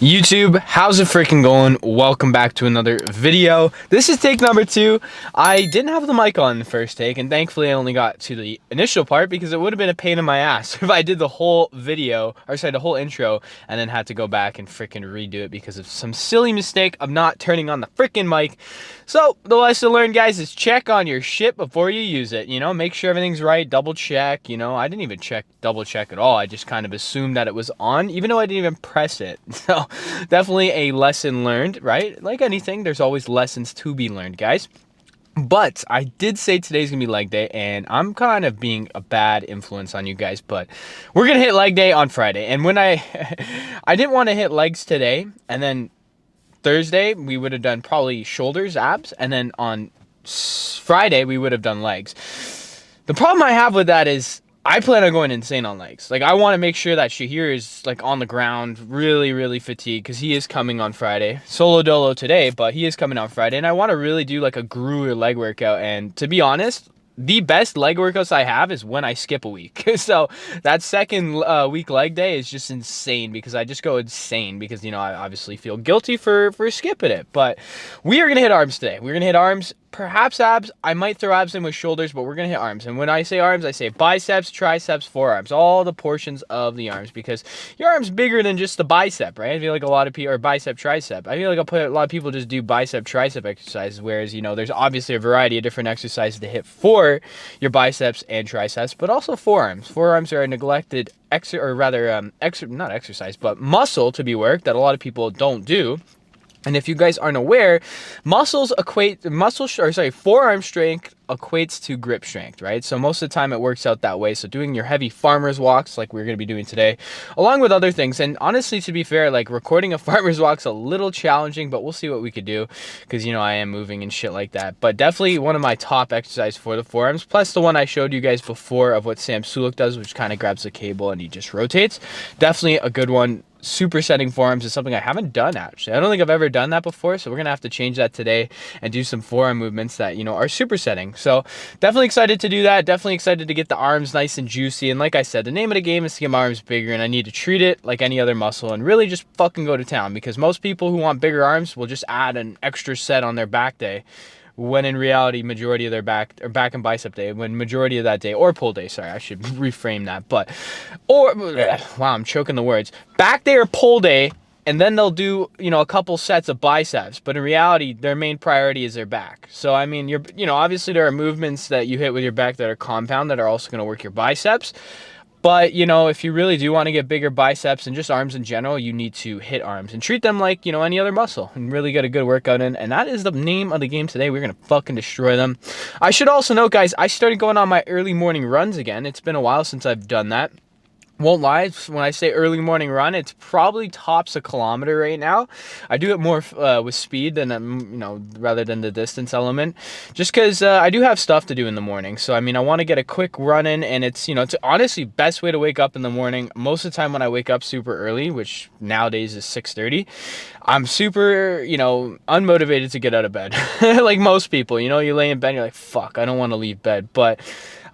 YouTube, how's it freaking going? Welcome back to another video. This is take number 2. I didn't have the mic on the first take, and thankfully I only got to the initial part because it would have been a pain in my ass if I did the whole video, or sorry, the whole intro, and then had to go back and freaking redo it because of some silly mistake of not turning on the freaking mic. So, the lesson learned, guys, is check on your shit before you use it. You know, make sure everything's right, double check. You know, I didn't even double check at all. I just kind of assumed that it was on, even though I didn't even press it. So, definitely a lesson learned, right? Like anything, there's always lessons to be learned, guys. But I did say today's gonna be leg day, and I'm kind of being a bad influence on you guys, but we're gonna hit leg day on Friday. And when I didn't want to hit legs today, and then Thursday we would have done probably shoulders, abs, and then on Friday we would have done legs. The problem I have with that is I plan on going insane on legs. Like, I want to make sure that Shahir is, like, on the ground, really fatigued, because he is coming on Friday. Solo dolo today, but he is coming on Friday, and I want to really do, like, a grueler leg workout, and to be honest, the best leg workouts I have is when I skip a week. So that second week leg day is just insane, because I just go insane because, you know, I obviously feel guilty for skipping it. But we are going to hit arms today. We're going to hit arms, perhaps abs. I might throw abs in with shoulders, but we're going to hit arms. And when I say arms, I say biceps, triceps, forearms, all the portions of the arms, because your arm's bigger than just the bicep, right? I feel like a lot of people, or bicep, tricep. I feel like a lot of people just do bicep, tricep exercises, whereas, you know, there's obviously a variety of different exercises to hit for your biceps and triceps, but also forearms. Forearms are a neglected not exercise, but muscle to be worked that a lot of people don't do. And if you guys aren't aware, forearm strength equates to grip strength, right? So most of the time it works out that way. So doing your heavy farmer's walks like we're going to be doing today, along with other things. And honestly, to be fair, like recording a farmer's walk's a little challenging, but we'll see what we could do because, you know, I am moving and shit like that. But definitely one of my top exercises for the forearms, plus the one I showed you guys before of what Sam Sulek does, which kind of grabs the cable and he just rotates. Definitely a good one. Supersetting forearms is something I haven't done, actually. I don't think I've ever done that before, so we're gonna have to change that today and do some forearm movements that, you know, are supersetting. So definitely excited to do that. Definitely excited to get the arms nice and juicy. And like I said, the name of the game is to get my arms bigger, and I need to treat it like any other muscle and really just fucking go to town, because most people who want bigger arms will just add an extra set on their back day, when in reality, majority of their back and bicep day, when majority of that day, or pull day, sorry, I should reframe that, wow, I'm choking the words, back day or pull day, and then they'll do, you know, a couple sets of biceps, but in reality, their main priority is their back. So, I mean, you know, obviously there are movements that you hit with your back that are compound that are also going to work your biceps. But, you know, if you really do want to get bigger biceps and just arms in general, you need to hit arms and treat them like, you know, any other muscle and really get a good workout in. And that is the name of the game today. We're going to fucking destroy them. I should also note, guys, I started going on my early morning runs again. It's been a while since I've done that. Won't lie, when I say early morning run, it's probably tops a kilometer right now. I do it more with speed than, you know, rather than the distance element, just because I do have stuff to do in the morning. So, I mean, I want to get a quick run in, and it's, you know, it's honestly best way to wake up in the morning. Most of the time when I wake up super early, which nowadays is 6:30, I'm super, you know, unmotivated to get out of bed. Like most people, you know, you lay in bed and you're like, fuck, I don't want to leave bed. But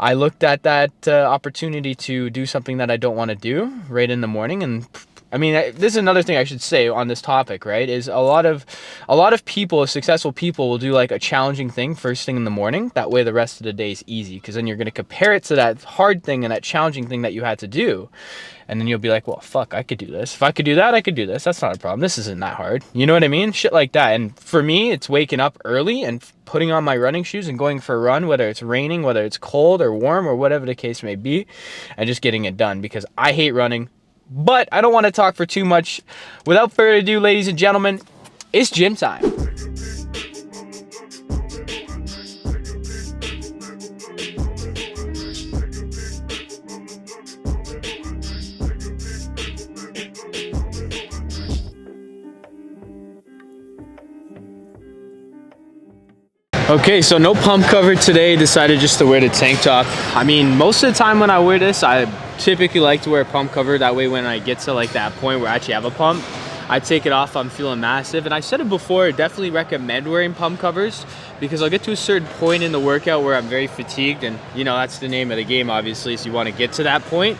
I looked at that opportunity to do something that I don't want to do right in the morning. And I mean, this is another thing I should say on this topic, right? Is a lot of people, successful people, will do like a challenging thing first thing in the morning. That way the rest of the day is easy, because then you're going to compare it to that hard thing and that challenging thing that you had to do. And then you'll be like, well, fuck, I could do this. If I could do that, I could do this. That's not a problem. This isn't that hard. You know what I mean? Shit like that. And for me, it's waking up early and putting on my running shoes and going for a run, whether it's raining, whether it's cold or warm or whatever the case may be, and just getting it done, because I hate running. But I don't want to talk for too much. Without further ado, ladies and gentlemen, it's gym time. Okay, so no pump cover today. Decided just to wear the tank top. I mean, most of the time when I wear this, I typically like to wear a pump cover. That way when I get to like that point where I actually have a pump, I take it off, I'm feeling massive. And I said it before, I definitely recommend wearing pump covers, because I'll get to a certain point in the workout where I'm very fatigued, and you know, that's the name of the game, obviously, so you want to get to that point.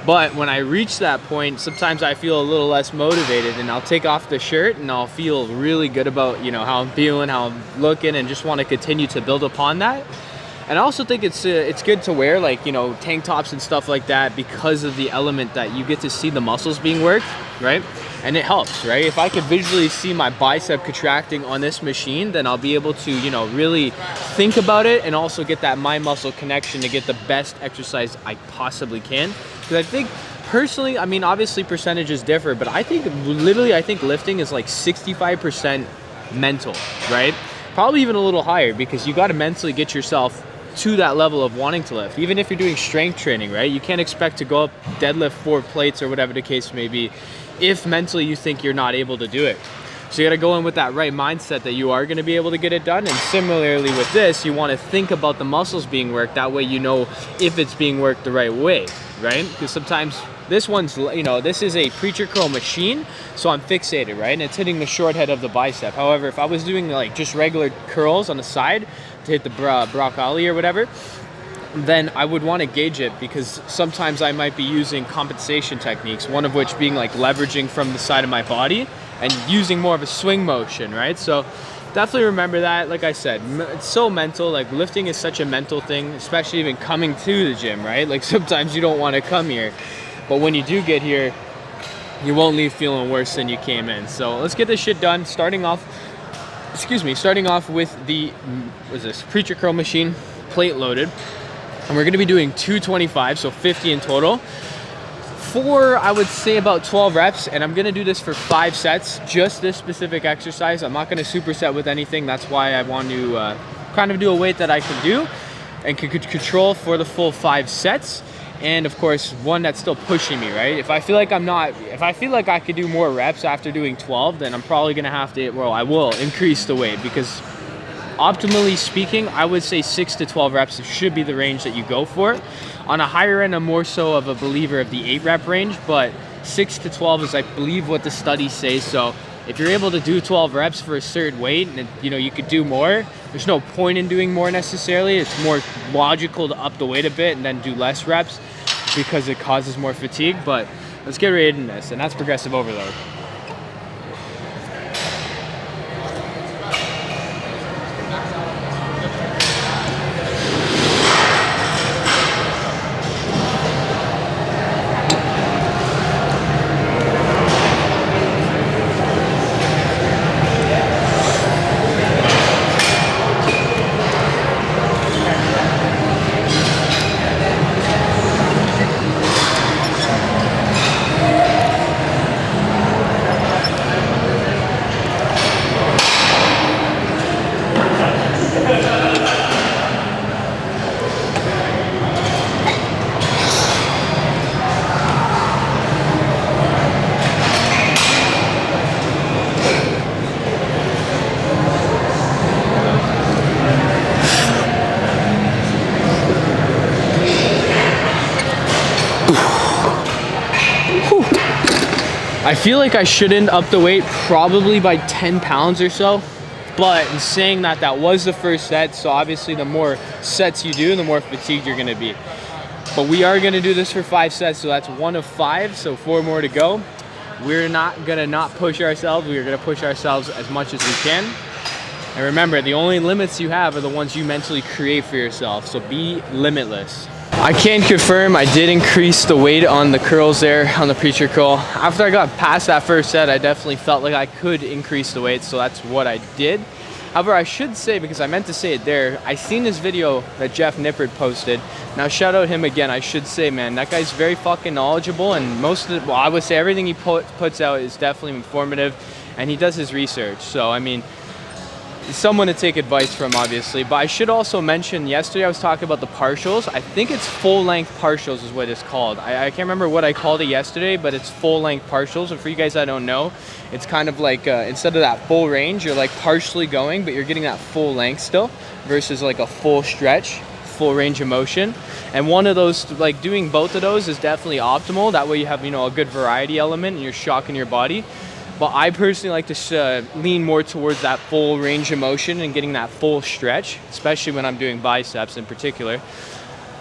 But when I reach that point, sometimes I feel a little less motivated, and I'll take off the shirt and I'll feel really good about, you know, how I'm feeling, how I'm looking, and just want to continue to build upon that. And I also think it's good to wear, like, you know, tank tops and stuff like that, because of the element that you get to see the muscles being worked, right? And it helps, right? If I could visually see my bicep contracting on this machine, then I'll be able to, you know, really think about it and also get that mind muscle connection to get the best exercise I possibly can. Because I think personally, I mean, obviously percentages differ, but I think literally, I think lifting is like 65% mental, right? Probably even a little higher, because you got to mentally get yourself to that level of wanting to lift. Even if you're doing strength training, right? You can't expect to go up, deadlift 4 plates or whatever the case may be, if mentally you think you're not able to do it. So you got to go in with that right mindset that you are going to be able to get it done. And similarly with this, you want to think about the muscles being worked. That way you know if it's being worked the right way, right? Because sometimes this one's, you know, this is a preacher curl machine, so I'm fixated, right? And it's hitting the short head of the bicep. However, if I was doing like just regular curls on the side to hit the broccoli or whatever, then I would want to gauge it, because sometimes I might be using compensation techniques, one of which being like leveraging from the side of my body and using more of a swing motion, right? So definitely remember that. Like I said, it's so mental. Like lifting is such a mental thing, especially even coming to the gym, right? Like sometimes you don't want to come here, but when you do get here, you won't leave feeling worse than you came in. So let's get this shit done. Starting off with the, what is this, preacher curl machine, plate loaded. And we're gonna be doing 225, so 50 in total. For, I would say, about 12 reps, and I'm gonna do this for 5 sets, just this specific exercise. I'm not gonna superset with anything. That's why I want to kind of do a weight that I can do and can control for the full 5 sets. And of course, one that's still pushing me, right? If I feel like I could do more reps after doing 12, then I'm probably gonna have to, well, I will increase the weight, because optimally speaking, I would say 6 to 12 reps should be the range that you go for. On a higher end, I'm more so of a believer of the 8 rep range, but 6 to 12 is, I believe, what the studies say. So if you're able to do 12 reps for a certain weight, and you know you could do more, there's no point in doing more necessarily. It's more logical to up the weight a bit and then do less reps, because it causes more fatigue. But let's get right into this, and that's progressive overload. I feel like I shouldn't up the weight probably by 10 pounds or so, but in saying that, that was the first set, so obviously the more sets you do, the more fatigued you're gonna be. But we are gonna do this for 5 sets, so that's 1 of 5, so 4 more to go. We're not gonna not push ourselves, we're gonna push ourselves as much as we can. And remember, the only limits you have are the ones you mentally create for yourself, so be limitless. I can confirm I did increase the weight on the curls there, on the preacher curl. After I got past that first set, I definitely felt like I could increase the weight, so that's what I did. However, I should say, because I meant to say it there, I seen this video that Jeff Nippard posted. Now shout out him again, I should say, man, that guy's very fucking knowledgeable, and most of the, well, I would say everything he puts out is definitely informative, and he does his research. So, I mean, someone to take advice from, obviously. But I should also mention, yesterday I was talking about the partials. I think it's full length partials is what it's called. I can't remember what I called it yesterday, but it's full length partials. And for you guys that don't know, it's kind of like instead of that full range, you're like partially going, but you're getting that full length still, versus like a full stretch, full range of motion. And one of those, like doing both of those is definitely optimal. That way you have, you know, a good variety element and you're shocking your body. But I personally like to lean more towards that full range of motion and getting that full stretch, especially when I'm doing biceps in particular.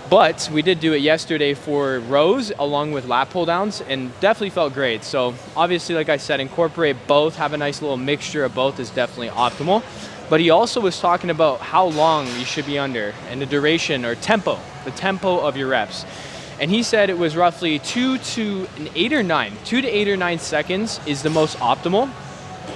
But we did do it yesterday for rows along with lat pull downs, and definitely felt great. So obviously, like I said, incorporate both, have a nice little mixture of both is definitely optimal. But he also was talking about how long you should be under and the duration or tempo, the tempo of your reps. And he said it was roughly 2 to 8 or 9 seconds is the most optimal,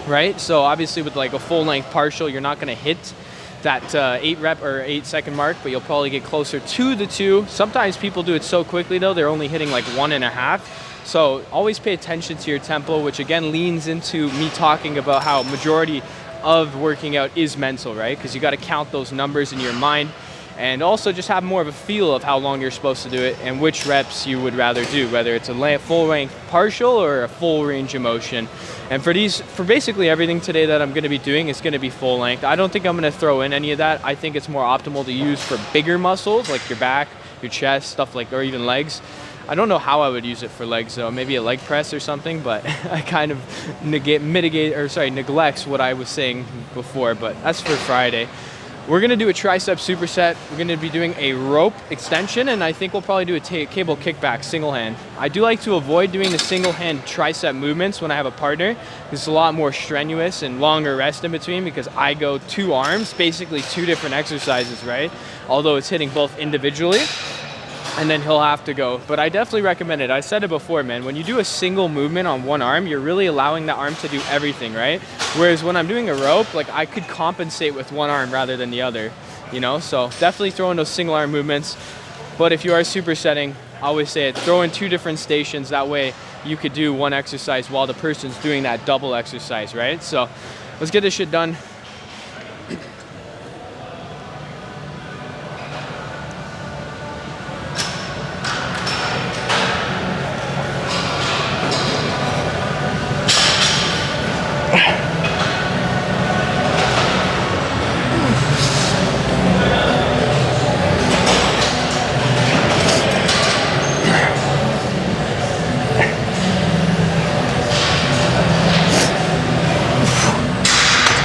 right? So obviously with like a full length partial, you're not gonna hit that 8 second mark, but you'll probably get closer to the 2. Sometimes people do it so quickly though, they're only hitting like 1.5. So always pay attention to your tempo, which again leans into me talking about how majority of working out is mental, right? Because you got to count those numbers in your mind, and also just have more of a feel of how long you're supposed to do it and which reps you would rather do, whether it's a full length partial or a full range of motion. And for basically everything today that I'm going to be doing, it's going to be full length. I don't think I'm going to throw in any of that. I think it's more optimal to use for bigger muscles like your back, your chest, stuff like, or even legs. I don't know how I would use it for legs though, maybe a leg press or something, but I kind of neglects what I was saying before, but that's for Friday. We're gonna do a tricep superset. We're gonna be doing a rope extension, and I think we'll probably do a cable kickback single hand. I do like to avoid doing the single hand tricep movements when I have a partner. It's a lot more strenuous and longer rest in between because I go 2 arms, basically 2 different exercises, right? Although it's hitting both individually, and then he'll have to go. But I definitely recommend it. I said it before, man, when you do a single movement on one arm, you're really allowing that arm to do everything, right? Whereas when I'm doing a rope, like I could compensate with one arm rather than the other, you know? So definitely throw in those single arm movements. But if you are supersetting, I always say it, throw in 2 different stations. That way you could do one exercise while the person's doing that double exercise, right? So let's get this shit done.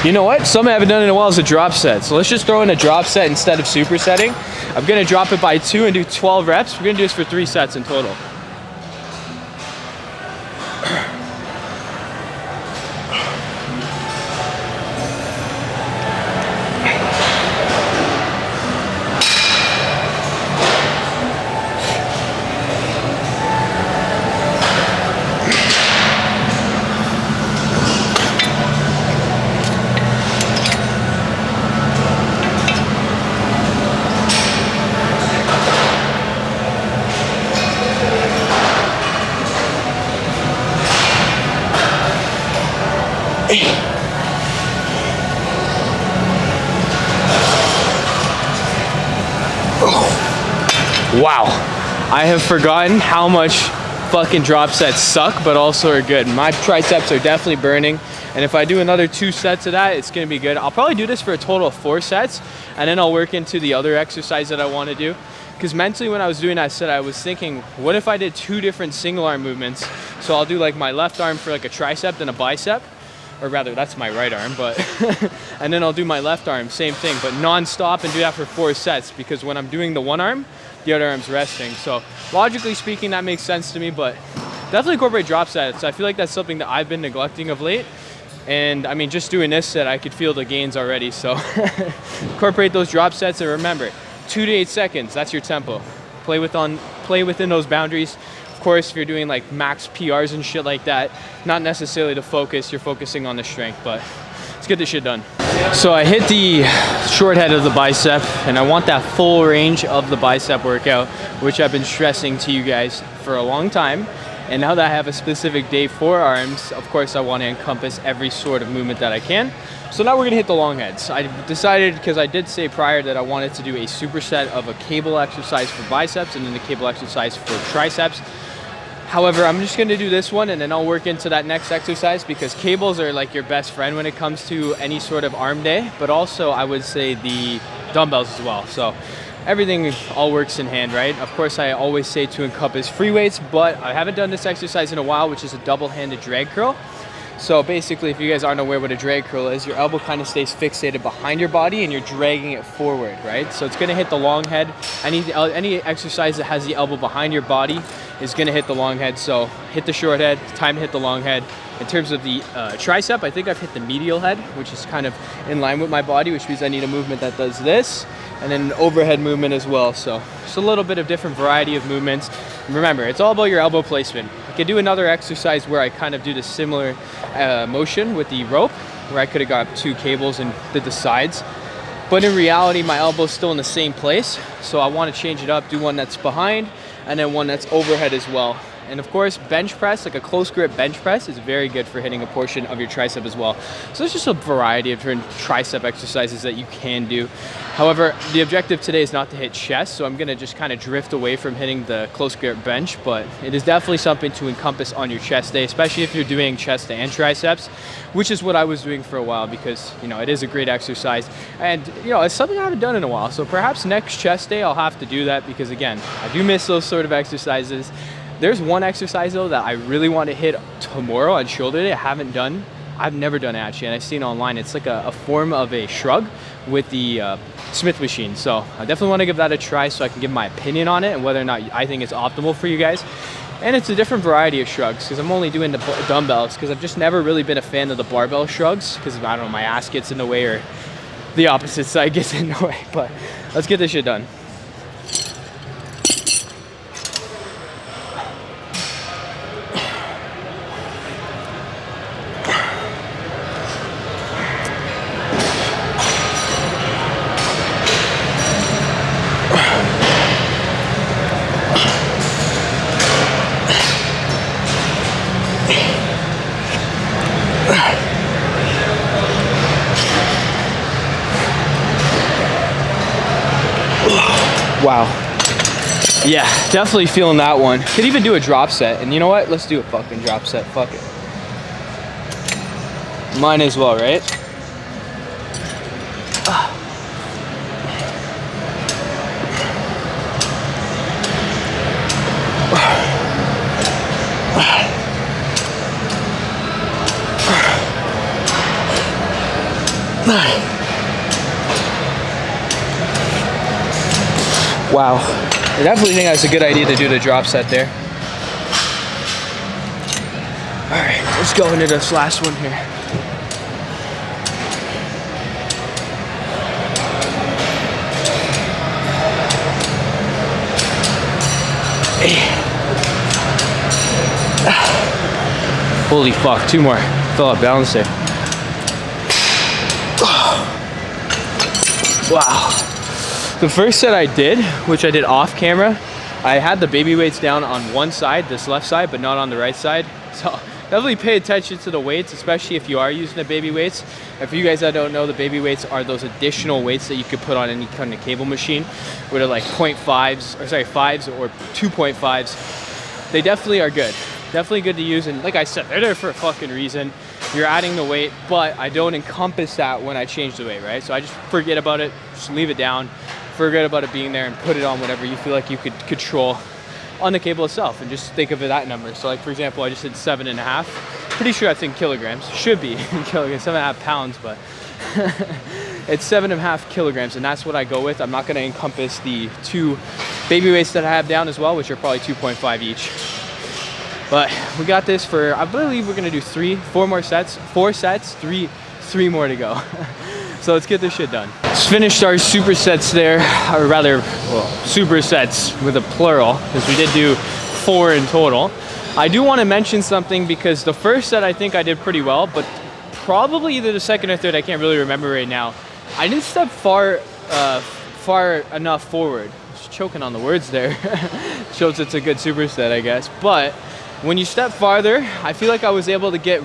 You know what? Something I haven't done in a while is a drop set. So let's just throw in a drop set instead of supersetting. I'm gonna drop it by 2 and do 12 reps. We're gonna do this for 3 sets in total. Wow, I have forgotten how much fucking drop sets suck, but also are good. My triceps are definitely burning, and if I do another 2 sets of that, it's gonna be good. I'll probably do this for a total of 4 sets, and then I'll work into the other exercise that I wanna do. Because mentally when I was doing that set, I was thinking, what if I did 2 different single arm movements? So I'll do like my left arm for like a tricep, then a bicep, or rather that's my right arm, but and then I'll do my left arm, same thing, but non-stop, and do that for 4 sets, because when I'm doing the one arm, the other arm's resting. So logically speaking, that makes sense to me, but definitely incorporate drop sets. I feel like that's something that I've been neglecting of late. And I mean, just doing this set, I could feel the gains already. So incorporate those drop sets, and remember, 2 to 8 seconds, that's your tempo. Play within those boundaries. Of course, if you're doing like max PRs and shit like that, not necessarily the focus, you're focusing on the strength, but let's get this shit done. So I hit the short head of the bicep, and I want that full range of the bicep workout, which I've been stressing to you guys for a long time. And now that I have a specific day for arms, of course I want to encompass every sort of movement that I can. So now we're gonna hit the long heads. I decided, because I did say prior that I wanted to do a superset of a cable exercise for biceps and then the cable exercise for triceps. However, I'm just gonna do this one, and then I'll work into that next exercise, because cables are like your best friend when it comes to any sort of arm day, but also I would say the dumbbells as well. So everything all works in hand, right? Of course, I always say to encompass free weights, but I haven't done this exercise in a while, which is a double-handed drag curl. So basically, if you guys aren't aware what a drag curl is, your elbow kind of stays fixated behind your body and you're dragging it forward, right? So it's gonna hit the long head. Any exercise that has the elbow behind your body is gonna hit the long head. So hit the short head, time to hit the long head. In terms of the tricep, I think I've hit the medial head, which is kind of in line with my body, which means I need a movement that does this, and then an overhead movement as well. So just a little bit of different variety of movements. Remember, it's all about your elbow placement. I could do another exercise where I kind of do the similar motion with the rope, where I could have got 2 cables and did the sides. But in reality, my elbow's still in the same place. So I want to change it up, do one that's behind, and then one that's overhead as well. And of course, bench press, like a close grip bench press, is very good for hitting a portion of your tricep as well. So there's just a variety of different tricep exercises that you can do. However, the objective today is not to hit chest, so I'm gonna just kind of drift away from hitting the close grip bench, but it is definitely something to encompass on your chest day, especially if you're doing chest and triceps, which is what I was doing for a while because, you know, it is a great exercise. And, you know, it's something I haven't done in a while. So perhaps next chest day, I'll have to do that because, again, I do miss those sort of exercises. There's one exercise though that I really want to hit tomorrow on shoulder day. I haven't done. I've never done it actually, and I've seen it online. It's like a form of a shrug with the Smith machine. So I definitely want to give that a try so I can give my opinion on it and whether or not I think it's optimal for you guys. And it's a different variety of shrugs because I'm only doing the dumbbells because I've just never really been a fan of the barbell shrugs because I don't know, my ass gets in the way or the opposite side gets in the way. But let's get this shit done. Wow. Yeah, definitely feeling that one. Could even do a drop set. And you know what? Let's do a fucking drop set. Fuck it. Mine as well, right? Wow, I definitely think that's a good idea to do the drop set there. All right, let's go into this last one here. Holy fuck, 2 more. Fell off balance there. Wow. The first set I did, which I did off camera, I had the baby weights down on one side, this left side, but not on the right side. So definitely pay attention to the weights, especially if you are using the baby weights. And for you guys that don't know, the baby weights are those additional weights that you could put on any kind of cable machine, where they're like 0.5s, or sorry, 5s or 2.5s. They definitely are good. Definitely good to use, and like I said, they're there for a fucking reason. You're adding the weight, but I don't encompass that when I change the weight, right? So I just forget about it, just leave it down, forget about it being there, and put it on whatever you feel like you could control on the cable itself, and just think of it that number. So like, for example, I just did 7.5. Pretty sure that's in kilograms. Should be in kilograms, 7.5 pounds, but it's 7.5 kilograms, and that's what I go with. I'm not gonna encompass the 2 baby weights that I have down as well, which are probably 2.5 each. But we got this for, I believe we're gonna do 4 more sets, 4 sets, 3 more to go. So let's get this shit done. Let's finish our supersets there, or rather, well, supersets with a plural, because we did do 4 in total. I do want to mention something because the first set I think I did pretty well, but probably either the second or third, I can't really remember right now. I didn't step far enough forward. Just choking on the words there. Shows it's a good superset, I guess. But when you step farther, I feel like I was able to get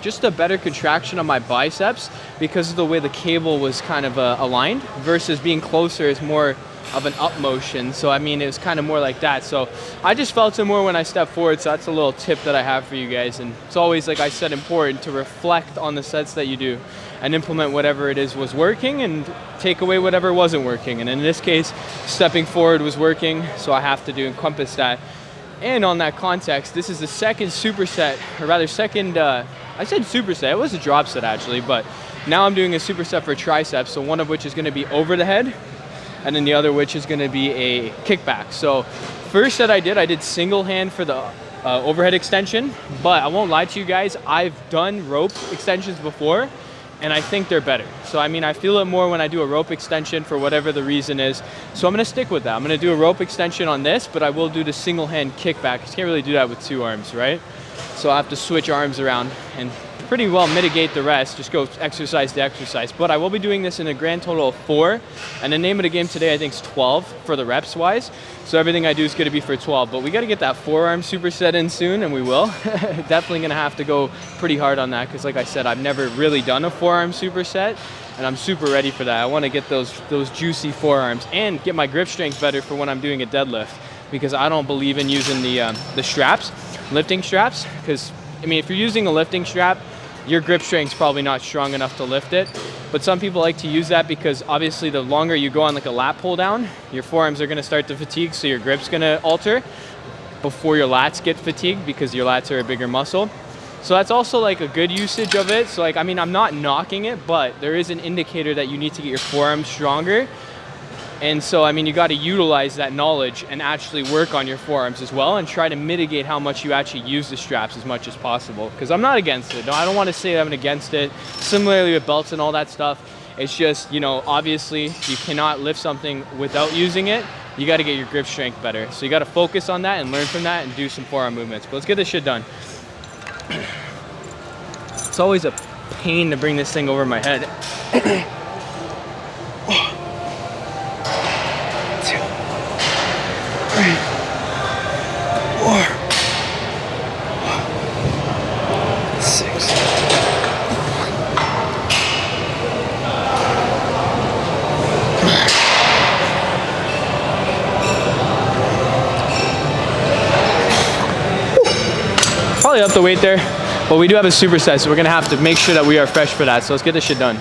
just a better contraction on my biceps because of the way the cable was kind of aligned, versus being closer is more of an up motion. So I mean, it was kind of more like that. So I just felt it more when I stepped forward. So that's a little tip that I have for you guys. And it's always, like I said, important to reflect on the sets that you do and implement whatever it is was working and take away whatever wasn't working. And in this case, stepping forward was working, so I have to encompass that. And on that context, this is the second superset, or rather second I said superset, it was a drop set actually, but now I'm doing a superset for triceps, so one of which is gonna be over the head, and then the other which is gonna be a kickback. So first set I did single hand for the overhead extension, but I won't lie to you guys, I've done rope extensions before, and I think they're better. So I mean, I feel it more when I do a rope extension for whatever the reason is. So I'm gonna stick with that. I'm gonna do a rope extension on this, but I will do the single hand kickback. You can't really do that with 2 arms, right? So I have to switch arms around and pretty well mitigate the rest, just go exercise to exercise. But I will be doing this in a grand total of 4, and the name of the game today I think is 12 for the reps wise. So everything I do is gonna be for 12, but we gotta get that forearm superset in soon, and we will. Definitely gonna have to go pretty hard on that, because like I said, I've never really done a forearm superset, and I'm super ready for that. I wanna get those juicy forearms and get my grip strength better for when I'm doing a deadlift, because I don't believe in using the straps, lifting straps, because I mean, if you're using a lifting strap, your grip strength's probably not strong enough to lift it. But some people like to use that because obviously the longer you go on like a lat pull down, your forearms are gonna start to fatigue, so your grip's gonna alter before your lats get fatigued, because your lats are a bigger muscle. So that's also like a good usage of it. So like, I mean, I'm not knocking it, but there is an indicator that you need to get your forearms stronger. And so, I mean, you got to utilize that knowledge and actually work on your forearms as well, and try to mitigate how much you actually use the straps as much as possible. Because I'm not against it. No, I don't want to say I'm against it. Similarly with belts and all that stuff, it's just, you know, obviously you cannot lift something without using it. You got to get your grip strength better. So you got to focus on that and learn from that and do some forearm movements. But let's get this shit done. It's always a pain to bring this thing over my head. 3, 4, 6. Probably up the weight there, but we do have a superset, so we're gonna have to make sure that we are fresh for that. So let's get this shit done.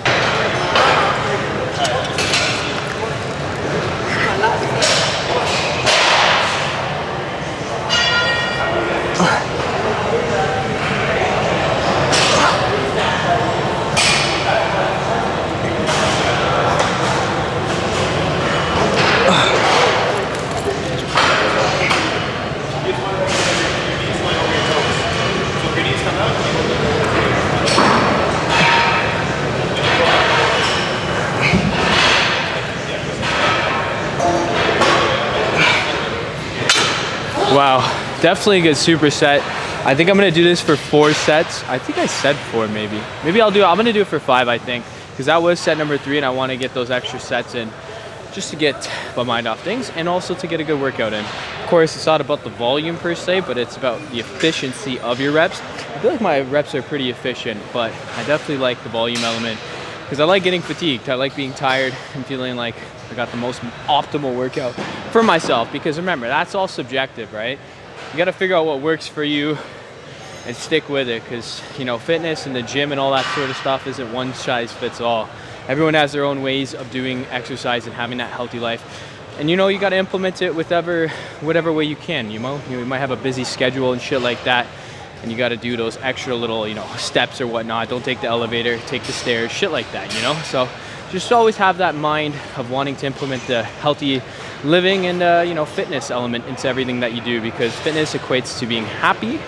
Wow, definitely a good superset. I think I'm gonna do this for 4 sets. I think I said 4 maybe. Maybe I'm gonna do it for 5, I think, because that was set number 3 and I wanna get those extra sets in just to get my mind off things and also to get a good workout in. Of course, it's not about the volume per se, but it's about the efficiency of your reps. I feel like my reps are pretty efficient, but I definitely like the volume element because I like getting fatigued. I like being tired and feeling like I got the most optimal workout for myself, because remember, that's all subjective, right? You got to figure out what works for you and stick with it, because, you know, fitness and the gym and all that sort of stuff isn't one size fits all. Everyone has their own ways of doing exercise and having that healthy life. And you know, you got to implement it whatever way you can. You know, you might have a busy schedule and shit like that, and you got to do those extra little, you know, steps or whatnot. Don't take the elevator, take the stairs, shit like that, you know? So just always have that mind of wanting to implement the healthy living and, you know, fitness element into everything that you do, because fitness equates to being happy,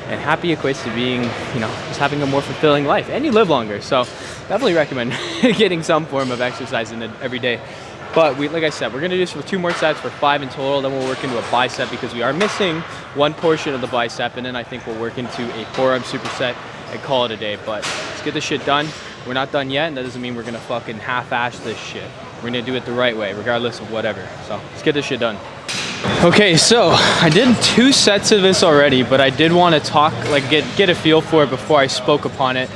and happy equates to being, you know, just having a more fulfilling life, and you live longer. So definitely recommend getting some form of exercise in it every day. But like I said, we're gonna do this for 2 more sets for 5 in total. Then we'll work into a bicep, because we are missing one portion of the bicep, and then I think we'll work into a forearm superset and call it a day. But let's get this shit done. We're not done yet, and that doesn't mean we're gonna fucking half-ass this shit. We're gonna do it the right way, regardless of whatever. So let's get this shit done. Okay, so I did 2 sets of this already, but I did want to talk, like get a feel for it before I spoke upon it.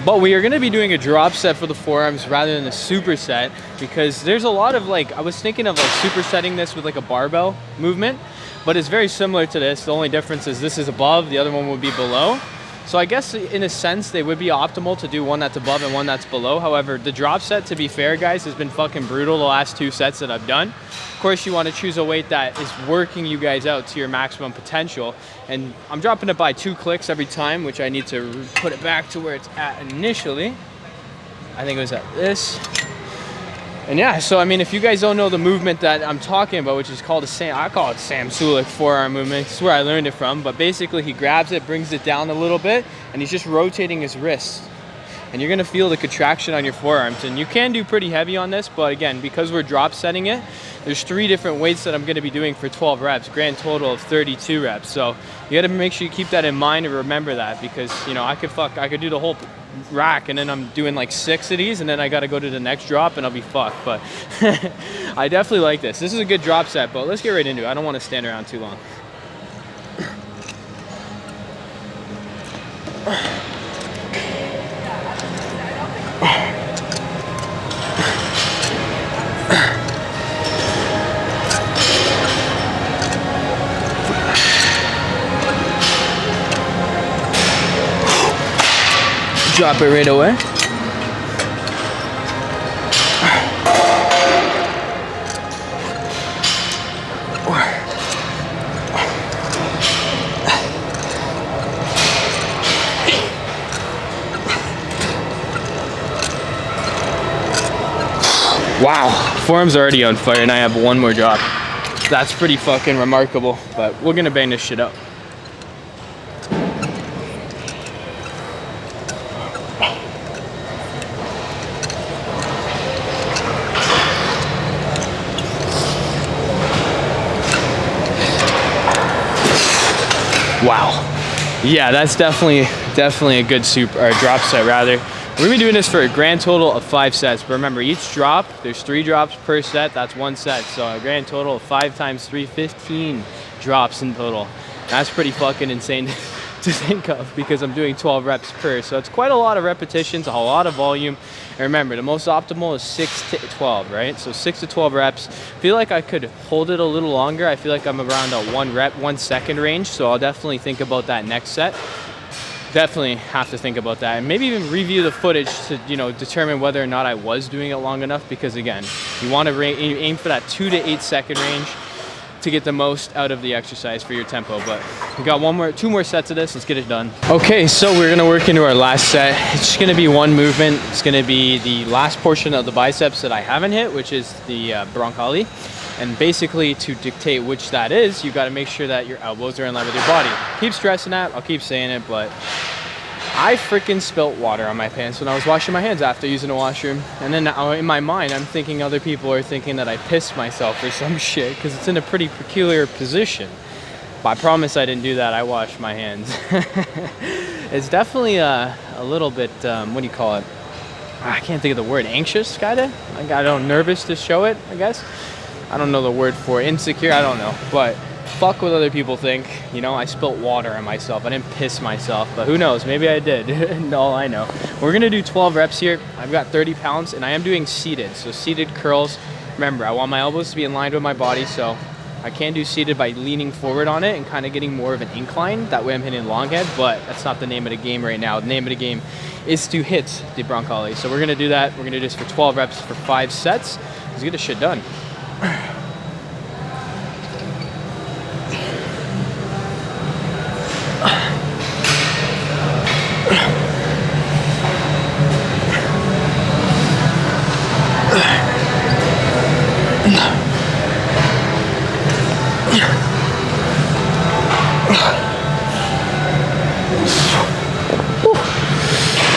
But we are going to be doing a drop set for the forearms rather than a superset, because there's a lot of like, I was thinking of like supersetting this with like a barbell movement, but it's very similar to this. The only difference is this is above, the other one would be below. So I guess in a sense they would be optimal to do one that's above and one that's below. However, the drop set, to be fair guys, has been fucking brutal the last 2 sets that I've done. Of course, you want to choose a weight that is working you guys out to your maximum potential. And I'm dropping it by 2 clicks every time, which I need to put it back to where it's at initially. I think it was at this. And yeah, so I mean, if you guys don't know the movement that I'm talking about, which is called I call it Sam Sulek forearm movement. It's where I learned it from. But basically, he grabs it, brings it down a little bit, and he's just rotating his wrist. And you're gonna feel the contraction on your forearms. And you can do pretty heavy on this, but again, because we're drop setting it, there's 3 different weights that I'm gonna be doing for 12 reps, grand total of 32 reps. So you gotta make sure you keep that in mind and remember that, because you know, I could do the whole rack and then I'm doing like 6 of these and then I gotta go to the next drop and I'll be fucked. But I definitely like this. This is a good drop set, but let's get right into it. I don't want to stand around too long. Drop it right away. Wow, forearm's already on fire and I have 1 more drop. That's pretty fucking remarkable, but we're gonna bang this shit up. Wow. Yeah, that's definitely a good drop set rather. We're gonna be doing this for a grand total of 5 sets. But remember, each drop, there's 3 drops per set. That's 1 set. So a grand total of 5 times 3, 15 drops in total. That's pretty fucking insane to think of, because I'm doing 12 reps per. So it's quite a lot of repetitions, a whole lot of volume. And remember, the most optimal is 6 to 12, right? So 6 to 12 reps. I feel like I could hold it a little longer. I feel like I'm around a 1 second range. So I'll definitely think about that next set. Definitely have to think about that, and maybe even review the footage to, you know, determine whether or not I was doing it long enough, because again, you want to aim for that 2 to 8 second range to get the most out of the exercise for your tempo. But we got 2 more sets of this. Let's get it done. Okay, so we're gonna work into our last set. It's just gonna be 1 movement. It's gonna be the last portion of the biceps that I haven't hit, which is the broncholi. And basically, to dictate which that is, you got to make sure that your elbows are in line with your body. Keep stressing that. I'll keep saying it, but I freaking spilt water on my pants when I was washing my hands after using the washroom. And then in my mind, I'm thinking other people are thinking that I pissed myself or some shit, because it's in a pretty peculiar position. But I promise I didn't do that. I washed my hands. It's definitely a little bit, what do you call it? I can't think of the word. Anxious, kind of? I got nervous to show it, I guess. I don't know the word for it. Insecure, I don't know. But fuck what other people think. You know, I spilt water on myself. I didn't piss myself, but who knows? Maybe I did. All I know. We're gonna do 12 reps here. I've got 30 pounds and I am doing seated. So seated curls. Remember, I want my elbows to be in line with my body, so I can do seated by leaning forward on it and kind of getting more of an incline. That way I'm hitting long head, but that's not the name of the game right now. The name of the game is to hit the broncholi. So we're gonna do that. We're gonna do this for 12 reps for 5 sets. Let's get this shit done.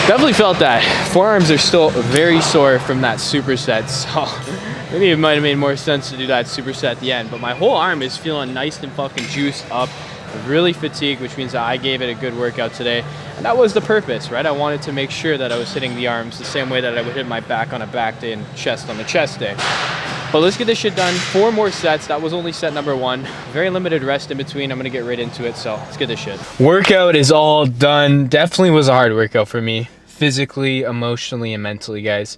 Definitely felt that. Forearms are still very sore from that superset, so maybe it might have made more sense to do that superset at the end, but my whole arm is feeling nice and fucking juiced up. I'm really fatigued, which means that I gave it a good workout today, and that was the purpose, right? I wanted to make sure that I was hitting the arms the same way that I would hit my back on a back day and chest on the chest day. But let's get this shit done. 4 more sets. That was only set number 1. Very limited rest in between. I'm gonna get right into it, so let's get this shit. Workout is all done. Definitely was a hard workout for me. Physically, emotionally, and mentally, guys.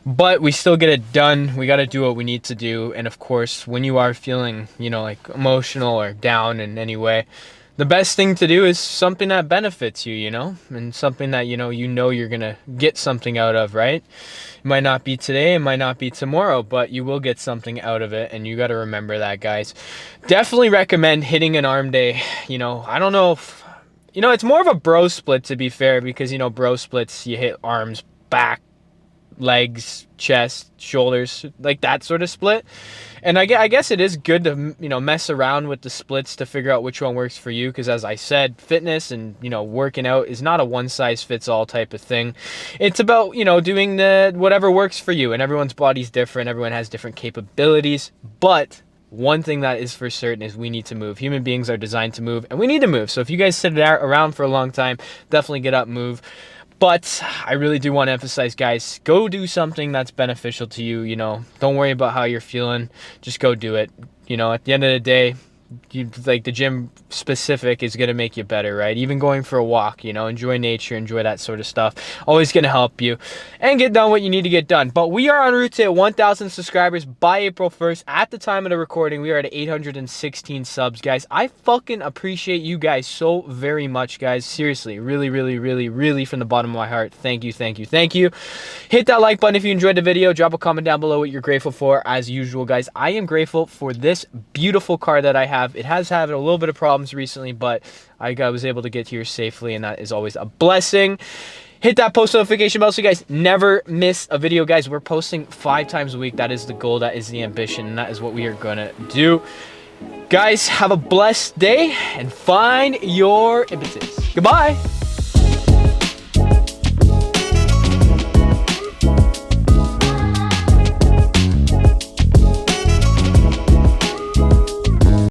But we still get it done. We got to do what we need to do. And of course, when you are feeling, you know, like emotional or down in any way, the best thing to do is something that benefits you, you know, and something that, you know you're going to get something out of, right? It might not be today, it might not be tomorrow, but you will get something out of it, and you got to remember that, guys. Definitely recommend hitting an arm day. You know, I don't know if, it's more of a bro split, to be fair, because, bro splits, you hit arms, back, legs, chest, shoulders, like that sort of split. And I guess it is good to, mess around with the splits to figure out which one works for you, because as I said, fitness and, working out is not a one size fits all type of thing. It's about, doing the whatever works for you, and everyone's body's different, everyone has different capabilities, but one thing that is for certain is we need to move. Human beings are designed to move, and we need to move. So if you guys sit around for a long time, definitely get up, move. But I really do want to emphasize, guys, go do something that's beneficial to you. Don't worry about how you're feeling. Just go do it. At the end of the day, like the gym specific is going to make you better, right? Even going for a walk, enjoy nature, enjoy that sort of stuff. Always going to help you and get done what you need to get done. But we are en route to hit 1,000 subscribers by April 1st. At the time of the recording, we are at 816 subs, guys. I fucking appreciate you guys so very much, guys. Seriously, really, really, really, really from the bottom of my heart. Thank you, thank you, thank you. Hit that like button if you enjoyed the video. Drop a comment down below what you're grateful for. As usual, guys, I am grateful for this beautiful car that I have. It has had a little bit of problems recently, but I was able to get here safely, and that is always a blessing. Hit that post notification bell so you guys never miss a video, guys. We're posting 5 times a week. That is the goal, that is the ambition, and that is what we are gonna do. Guys, have a blessed day and find your impetus. Goodbye.